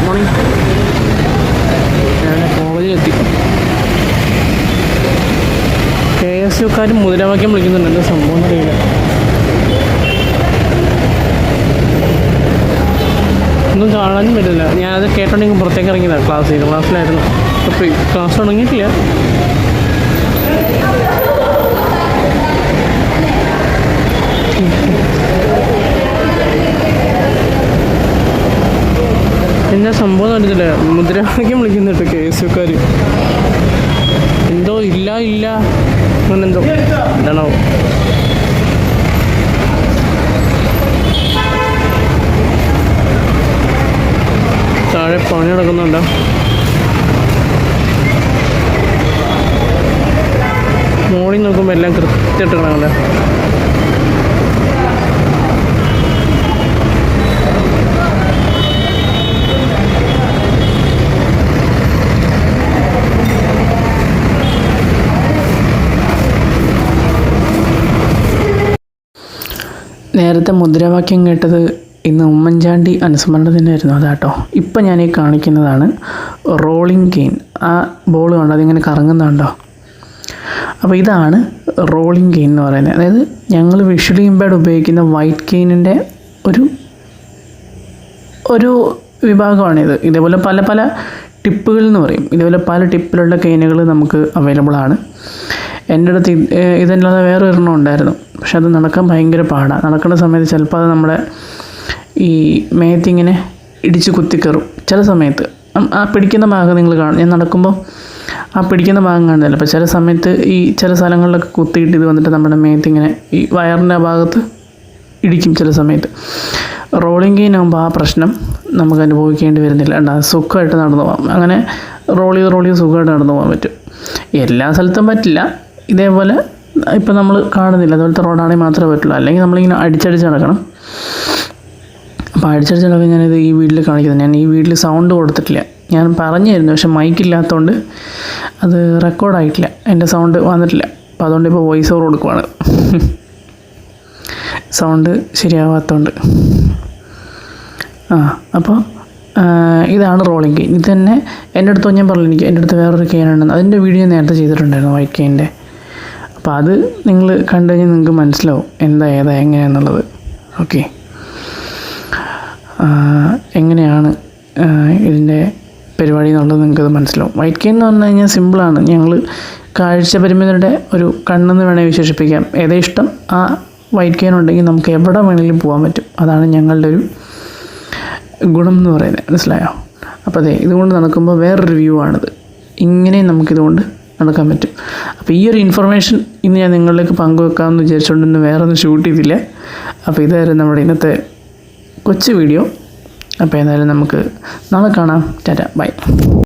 Good morning. ഞാൻ കോളേജിലെത്തി. KSUക്കാർ മുദ്രാവാക്യം വിളിക്കുന്നുണ്ട്. എന്താ സംഭവം എന്നറിയില്ല. ഒന്നും കാണാനും പറ്റില്ല. ഞാനത് കേട്ടോണ്ടെങ്കിൽ പുറത്തേക്ക് ഇറങ്ങിയതാണ്. ക്ലാസ്സിലായിരുന്നു. അപ്പോൾ ക്ലാസ് തുടങ്ങിയിട്ടില്ല. എന്നാ സംഭവം കണ്ടിട്ടില്ല. മുദ്രാവാക്യം വിളിക്കുന്നുണ്ട് KSUക്കാർ. എന്തോ ഇല്ല അങ്ങനെന്തോ എന്താണോ. താഴെ പണി നടക്കുന്നുണ്ടോ? മോർണിംഗ് നോക്കുമ്പോൾ എല്ലാം കൃത്യമായിട്ട് കാണാമല്ലോ. നേരത്തെ മുദ്രാവാക്യം കേട്ടത് ഇന്ന് ഉമ്മൻചാണ്ടി അനുസ്മരണ ദിനമായിരുന്നു. അതാട്ടോ ഇപ്പം ഞാൻ ഈ കാണിക്കുന്നതാണ് റോളിംഗ് കെയിൻ. ആ ബോൾ കണ്ടോ, അതിങ്ങനെ കറങ്ങുന്നുണ്ടോ? അപ്പോൾ ഇതാണ് റോളിംഗ് കെയിൻ എന്ന് പറയുന്നത്. അതായത് ഞങ്ങൾ വിഷ്വലി ഇമ്പയർഡ് ഉപയോഗിക്കുന്ന വൈറ്റ് കെയിനിൻ്റെ ഒരു വിഭാഗമാണിത്. ഇതേപോലെ പല ടിപ്പുകൾ എന്ന് പറയും. ഇതേപോലെ പല ടിപ്പിലുള്ള കെയിനുകൾ നമുക്ക് അവൈലബിൾ ആണ്. എൻ്റെ അടുത്ത് ഇതല്ലാതെ വേറെ ഒരെണ്ണം ഉണ്ടായിരുന്നു. പക്ഷെ അത് നടക്കാൻ ഭയങ്കര പാടാണ്. നടക്കുന്ന സമയത്ത് ചിലപ്പോൾ അത് നമ്മുടെ ഈ മേത്തിങ്ങനെ ഇടിച്ച് കുത്തിക്കയറും. ചില സമയത്ത് ആ പിടിക്കുന്ന ഭാഗം നിങ്ങൾ കാണും. ഞാൻ നടക്കുമ്പോൾ ആ പിടിക്കുന്ന ഭാഗം കാണുന്നില്ല. അപ്പോൾ ചില സമയത്ത് ഈ ചില സ്ഥലങ്ങളിലൊക്കെ കുത്തിയിട്ട് ഇത് വന്നിട്ട് നമ്മുടെ മേത്തിങ്ങനെ ഈ വയറിൻ്റെ ഭാഗത്ത് ഇടിക്കും ചില സമയത്ത്. റോളിംഗ് കെയിൻ ആകുമ്പോൾ ആ പ്രശ്നം നമുക്ക് അനുഭവിക്കേണ്ടി വരുന്നില്ല. സുഖമായിട്ട് നടന്നു പോകാം. അങ്ങനെ റോൾ ചെയ്ത് സുഖമായിട്ട് നടന്നു പോകാൻ പറ്റും. എല്ലാ സ്ഥലത്തും പറ്റില്ല. ഇതേപോലെ ഇപ്പം നമ്മൾ കാണുന്നില്ല, അതുപോലത്തെ റോഡാണെങ്കിൽ മാത്രമേ പറ്റുള്ളൂ. അല്ലെങ്കിൽ നമ്മളിങ്ങനെ അടിച്ചടിച്ച് നടക്കണം. അപ്പോൾ അടിച്ചടിച്ച് നടക്കാൻ ഞാനിത് ഈ വീട്ടിൽ കാണിക്കുന്നത്. ഞാൻ ഈ വീട്ടിൽ സൗണ്ട് കൊടുത്തിട്ടില്ല. ഞാൻ പറഞ്ഞായിരുന്നു, പക്ഷെ മൈക്കില്ലാത്തതുകൊണ്ട് അത് റെക്കോർഡായിട്ടില്ല. എൻ്റെ സൗണ്ട് വന്നിട്ടില്ല. അപ്പോൾ അതുകൊണ്ട് ഇപ്പോൾ വോയിസ് ഓവർ കൊടുക്കുവാണ്. സൗണ്ട് ശരിയാവാത്തതുകൊണ്ട്. അപ്പോൾ ഇതാണ് റോളിംഗ് കെയിൻ. ഇത് തന്നെ എൻ്റെ അടുത്ത് ഞാൻ പറഞ്ഞു, എൻ്റെ അടുത്ത് വേറൊരു കെയിനുണ്ടെന്ന്. അതിൻ്റെ വീഡിയോ നേരത്തെ ചെയ്തിട്ടുണ്ടായിരുന്നു, വൈറ്റ് കെയിൻ്റെ. അപ്പോൾ അത് നിങ്ങൾ കണ്ടു കഴിഞ്ഞാൽ നിങ്ങൾക്ക് മനസ്സിലാവും ഏതാ എങ്ങനെയാണെന്നുള്ളത്. ഓക്കെ, എങ്ങനെയാണ് ഇതിൻ്റെ പരിപാടി എന്നുള്ളത് നിങ്ങൾക്കത് മനസ്സിലാവും. വൈറ്റ് കെയിൻ എന്ന് പറഞ്ഞു കഴിഞ്ഞാൽ സിമ്പിളാണ്. ഞങ്ങൾ കാഴ്ച പരിമിതരുടെ ഒരു കണ്ണെന്ന് വേണേൽ വിശേഷിപ്പിക്കാം. ഏതാ ഇഷ്ടം ആ വൈറ്റ് കെയിൻ ഉണ്ടെങ്കിൽ നമുക്ക് എവിടെ വേണമെങ്കിലും പോകാൻ പറ്റും. അതാണ് ഞങ്ങളുടെ ഒരു ഗുണം എന്ന് പറയുന്നത്. മനസ്സിലായോ? അപ്പോൾ അതെ, ഇതുകൊണ്ട് നടക്കുമ്പോൾ വേറൊരു വ്യൂ ആണിത്. ഇങ്ങനെയും നമുക്കിതുകൊണ്ട് നടക്കാൻ പറ്റും. അപ്പോൾ ഈ ഒരു ഇൻഫർമേഷൻ ഇന്ന് ഞാൻ നിങ്ങളിലേക്ക് പങ്കുവെക്കാമെന്ന് വിചാരിച്ചുകൊണ്ടൊന്നും വേറെ ഒന്നും ഷൂട്ട് ചെയ്തില്ല. അപ്പോൾ ഇതായിരുന്നു നമ്മുടെ ഇന്നത്തെ കൊച്ചു വീഡിയോ. അപ്പോൾ എന്തായാലും നമുക്ക് നാളെ കാണാം. ടാറ്റ, ബൈ.